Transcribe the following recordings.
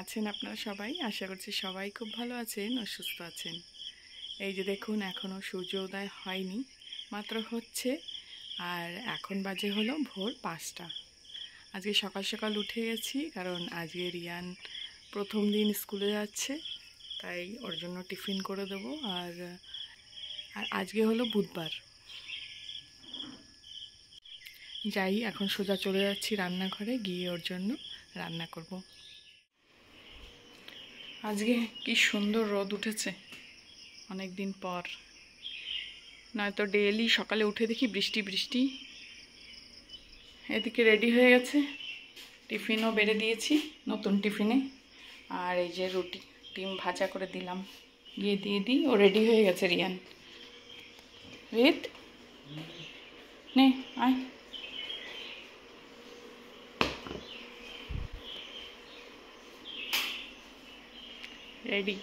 আছেন আপনারা সবাই? আশা করছি সবাই খুব ভালো আছেন ও সুস্থ আছেন। এই যে দেখুন, এখনও সূর্যোদয় হয়নি, মাত্র হচ্ছে। আর এখন বাজে হলো ভোর 5টা। আজকে সকাল সকাল উঠে গেছি, কারণ আজকে রিয়ান প্রথম দিন স্কুলে যাচ্ছে, তাই ওর জন্য টিফিন করে দেবো। আর আজকে হলো বুধবার। যাই, এখন সোজা চলে যাচ্ছি রান্নাঘরে, গিয়ে ওর জন্য রান্না করব। আজকে কি সুন্দর রোদ উঠেছে, অনেক দিন পর। নয়তো ডেইলি সকালে উঠে দেখি বৃষ্টি বৃষ্টি। এদিকে রেডি হয়ে গেছে, টিফিনও বেড়ে দিয়েছি নতুন টিফিনে। আর এই যে রুটি ডিম ভাজা করে দিলাম, গিয়ে দিয়ে দিই। ও রেডি হয়ে গেছে। রিয়ান, রিত নে আয়। রেডি,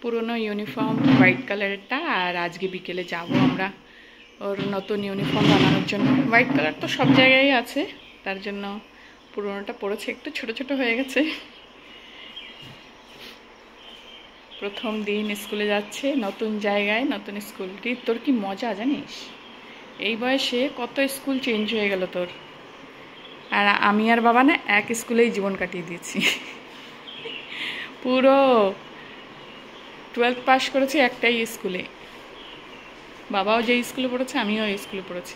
পুরনো ইউনিফর্ম হোয়াইট কালারেরটা। আর আজকে বিকেলে যাব আমরা ওর নতুন ইউনিফর্ম বানানোর জন্য। হোয়াইট কালার তো সব জায়গায় আছে, তার জন্য পুরনোটা পড়েছে, একটু ছোট ছোট হয়ে গেছে। প্রথম দিন স্কুলে যাচ্ছে, নতুন জায়গায়, নতুন স্কুল। তোর কি মজা জানিস, এই বয়সে কত স্কুল চেঞ্জ হয়ে গেল তোর। আর আমি আর বাবা না এক স্কুলেই জীবন কাটিয়ে দিয়েছি। পুরো 12th পাস করেছি একটাই স্কুলে। বাবাও যে স্কুলে পড়েছে, আমিও এই স্কুলে পড়েছি।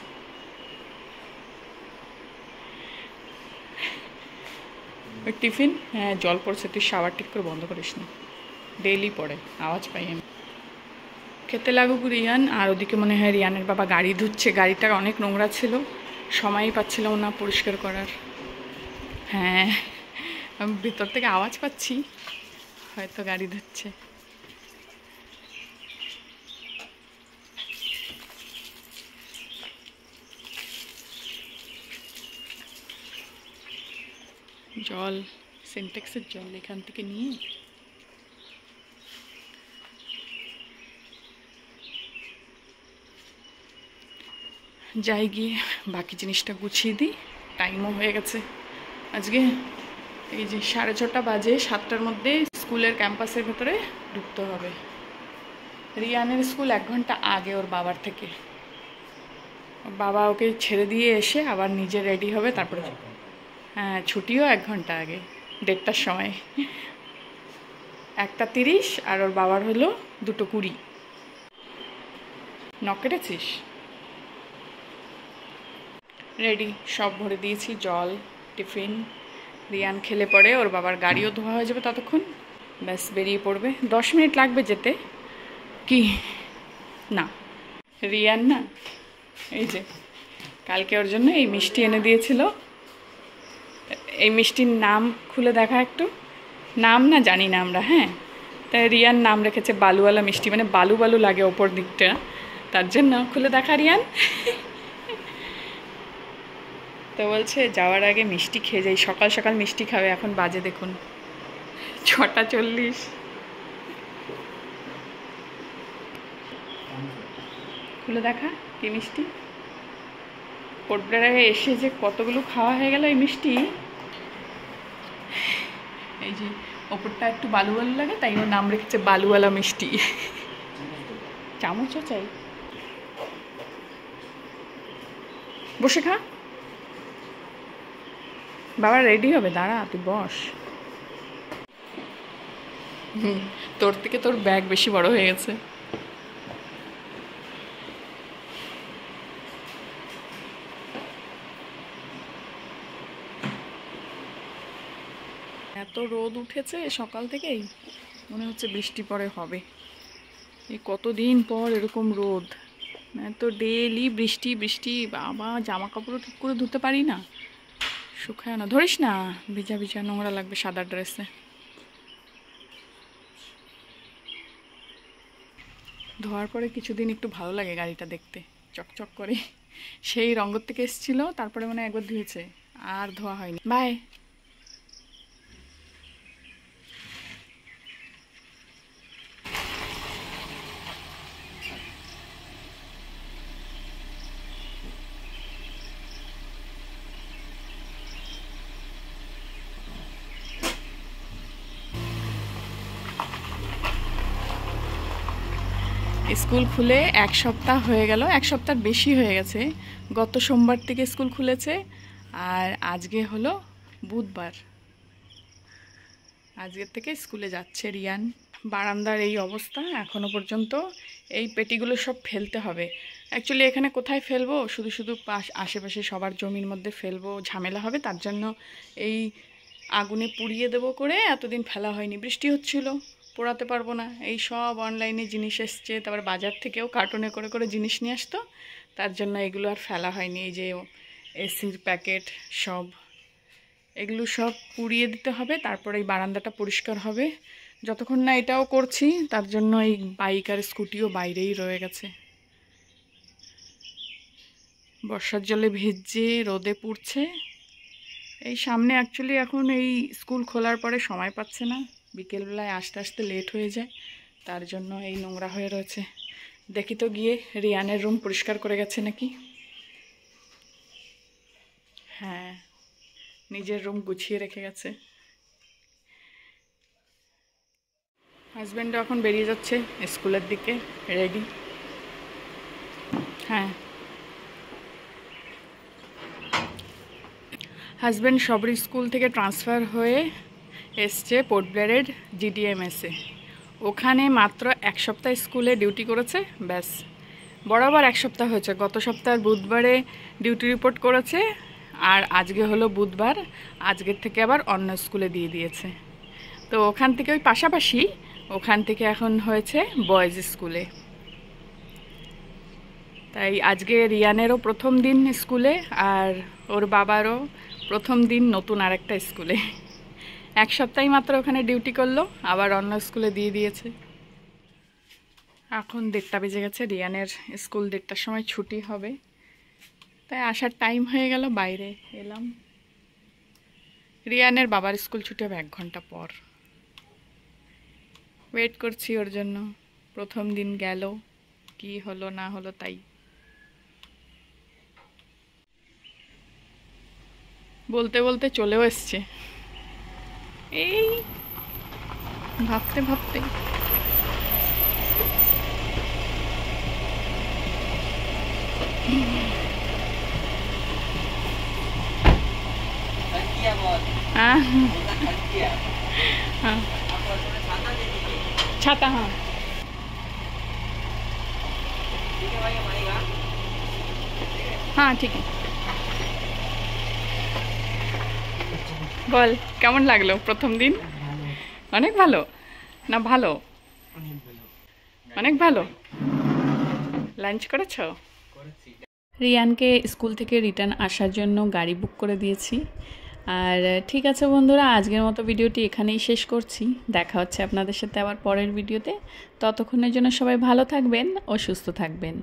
ওই টিফিন, হ্যাঁ জল পড়ছে, তুই শাওয়ার ঠিক করে বন্ধ করিস না, ডেইলি পড়ে, আওয়াজ পাই আমি। খেতে লাগুক রিয়ান। আর ওদিকে মনে হয় রিয়ানের বাবা গাড়ি ধুচ্ছে, গাড়িটা অনেক নোংরা ছিল, সময়ই পাচ্ছিলাম না পরিষ্কার করার। হ্যাঁ, আমি ভেতর থেকে আওয়াজ পাচ্ছি, হয়তো গাড়ি ধুচ্ছে। জল, সিনটেক্সের জল এখান থেকে নিয়ে যাই, গিয়ে বাকি জিনিসটা গুছিয়ে দিই। টাইমও হয়ে গেছে আজকে। এই যে 6:30 বাজে, 7টার মধ্যে স্কুলের ক্যাম্পাসের ভেতরে ঢুকতে হবে। রিয়ানের স্কুল 1 ঘন্টা আগে ওর বাবার থেকে। ওর বাবা ওকে ছেড়ে দিয়ে এসে আবার নিজে রেডি হবে, তারপরে হ্যাঁ ছুটিও 1 ঘন্টা আগে, 1:30টার সময়। 1:30 আর ওর বাবার হলো 2:20। নখ কেটেছিস? রেডি, সব ভরে দিয়েছি, জল, টিফিন। রিয়ান খেলে পরে ওর বাবার গাড়িও ধোয়া হয়ে যাবে ততক্ষণ, ব্যাস বেরিয়ে পড়বে। 10 মিনিট লাগবে যেতে। কি না, রিয়ান না, এই যে কালকে ওর জন্য এই মিষ্টি এনে দিয়েছিল। এই মিষ্টির নাম খুলে দেখা একটু। নাম না জানি না আমরা, হ্যাঁ, তাই রিয়ান নাম রেখেছে বালুওয়ালা মিষ্টি, মানে বালু বালু লাগে ওপর দিকটা, তার জন্য। খুলে দেখা রিয়ান। তো বলছে যাওয়ার আগে মিষ্টি খেয়ে যাই, সকাল সকাল মিষ্টি খাবে। এখন বাজে দেখুন 6:40। খুলে দেখা কি মিষ্টি। পোর্টব্লেয়ারে এসে যে কতগুলো খাওয়া হয়ে গেল এই মিষ্টি। এই যে ওপরটা একটু বালু বালু লাগে, তাই ওর নাম রেখেছে বালুওয়ালা মিষ্টি। চামচও চাই, বসে খা। বাবা রেডি হবে, দাঁড়া তুই বস। তোর থেকে তোর ব্যাগ বেশি বড় হয়ে গেছে। এত রোদ উঠেছে সকাল থেকেই, মনে হচ্ছে বৃষ্টি পরে হবে। এই কতদিন পর এরকম রোদ, তো ডেইলি বৃষ্টি বৃষ্টি। বাবা, জামা কাপড়ও ঠিক করে ধুতে পারি না, শুকায় না। ধরিস না, ভিজা ভিজা নোংরা লাগবে সাদা ড্রেসে। ধোয়ার পরে কিছুদিন একটু ভালো লাগে গাড়িটা দেখতে, চকচক করে। সেই রঙ্গর থেকে এসেছিল, তারপরে মানে একবার ধুয়েছে, আর ধোয়া হয়নি। বাই। স্কুল খুলে 1 সপ্তাহ হয়ে গেল, 1 সপ্তাহ বেশি হয়ে গেছে। গত সোমবার থেকে স্কুল খুলেছে, আর আজকে হলো বুধবার। আজকের থেকে স্কুলে যাচ্ছে রিয়ান। বারান্দার এই অবস্থা এখনো পর্যন্ত। এই পেটিগুলো সব ফেলতে হবে। অ্যাকচুয়ালি এখানে কোথায় ফেলবো, শুধু শুধু আশেপাশে সবার জমির মধ্যে ফেলবো, ঝামেলা হবে। তার জন্য এই আগুনে পুড়িয়ে দেবো করে এতদিন ফেলা হয়নি। বৃষ্টি হচ্ছিল, পোড়াতে পারবো না। এই সব অনলাইনে জিনিস এসছে, তারপর বাজার থেকেও কার্টুনে করে করে জিনিস নিয়ে আসতো, তার জন্য এগুলো আর ফেলা হয়নি। এই যে এসির প্যাকেট সব, এগুলো সব পুড়িয়ে দিতে হবে, তারপর এই বারান্দাটা পরিষ্কার হবে। যতক্ষণ না এটাও করছি, তার জন্য এই বাইক আর স্কুটিও বাইরেই রয়ে গেছে। বর্ষার জলে ভিজে রোদে পুড়ছে। এই সামনে অ্যাকচুয়ালি এখন এই স্কুল খোলার পরে সময় পাচ্ছে না, বিকেলবেলায় আসতে আসতে লেট হয়ে যায়, তার জন্য এই নোংরা হয়ে রয়েছে। দেখি তো গিয়ে রিয়ানের রুম পরিষ্কার করে গেছে নাকি। হ্যাঁ, নিজের রুম গুছিয়ে রেখে গেছে। হাজব্যান্ডও এখন বেরিয়ে যাচ্ছে স্কুলের দিকে, রেডি। হ্যাঁ, হাজব্যান্ড সবরি স্কুল থেকে ট্রান্সফার হয়ে এসছে পোর্ট ব্লেয়ারের GDMS-এ। ওখানে মাত্র 1 সপ্তাহ স্কুলে ডিউটি করেছে, ব্যাস। বরাবর 1 সপ্তাহ হয়েছে। গত সপ্তাহের বুধবারে ডিউটি রিপোর্ট করেছে, আর আজকে হলো বুধবার, আজকের থেকে আবার অন্য স্কুলে দিয়ে দিয়েছে। তো ওখান থেকে ওই পাশাপাশি, ওখান থেকে এখন হয়েছে বয়েজ স্কুলে। তাই আজকে রিয়ানেরও প্রথম দিন স্কুলে, আর ওর বাবারও প্রথম দিন নতুন আরেকটা স্কুলে। 1 সপ্তাহই মাত্র ওখানে ডিউটি করলো, আবার অন্য স্কুলে দিয়ে দিয়েছে। এখন 1:30 বেজে গেছে, রিয়ানের স্কুল 1:30টার সময় ছুটি হবে, তাই আসার টাইম হয়ে গেল, বাইরে এলাম। রিয়ানের বাবার স্কুল ছুটি হবে 1 ঘন্টা পর। ওয়েট করছি ওর জন্য। প্রথম দিন গেল, কি হলো না হলো তাই। বলতে বলতে চলেও এসছে, এই ভাবতে ভাবতে। ছাতা, হ্যাঁ হ্যাঁ ঠিক। বল, কেমন লাগলো প্রথম দিন? অনেক ভালো না? ভালো, অনেক ভালো। লাঞ্চ করেছো? রিয়ানকে স্কুল থেকে রিটার্ন আসার জন্য গাড়ি বুক করে দিয়েছি। আর ঠিক আছে বন্ধুরা, আজকের মতো ভিডিওটি এখানেই শেষ করছি। দেখা হচ্ছে আপনাদের সাথে আবার পরের ভিডিওতে। ততক্ষণের জন্য সবাই ভালো থাকবেন ও সুস্থ থাকবেন।